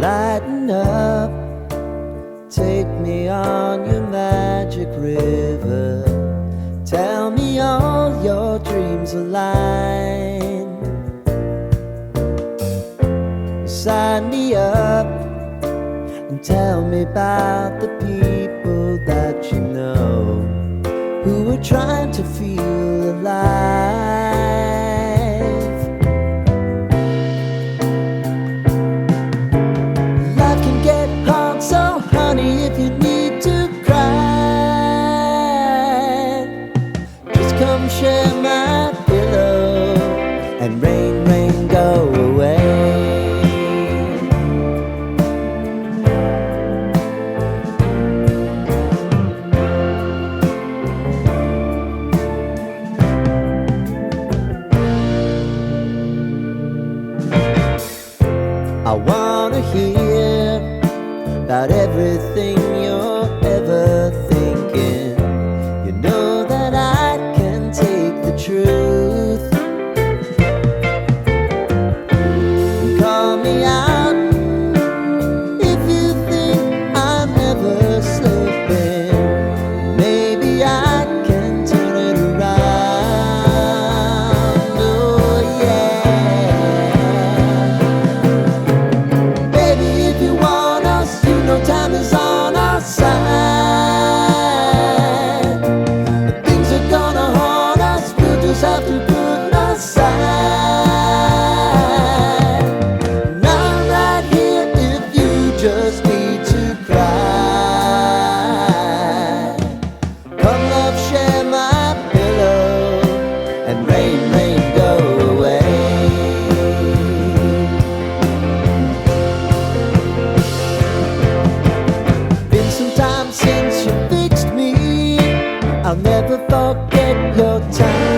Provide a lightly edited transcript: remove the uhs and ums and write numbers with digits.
Lighten up, take me on your magic river. Tell me all your dreams align. Sign me up and tell me about the people that you know who are trying to feel alive. Life can get hard, so honey, if you need to cry, just come share my pillow and rain, rain, go away. I wanna hear about everything you're ever thinking. You know that I can take the truth. Call me out if you think I'm never slipping. Maybe I can turn it around. Oh yeah. Time is on our side. Things are gonna haunt us, we'll just have to put aside. And I'm right here if you just need to cry. Come love, share my pillow and rain, rain, go away. Since you fixed me, I'll never forget your time.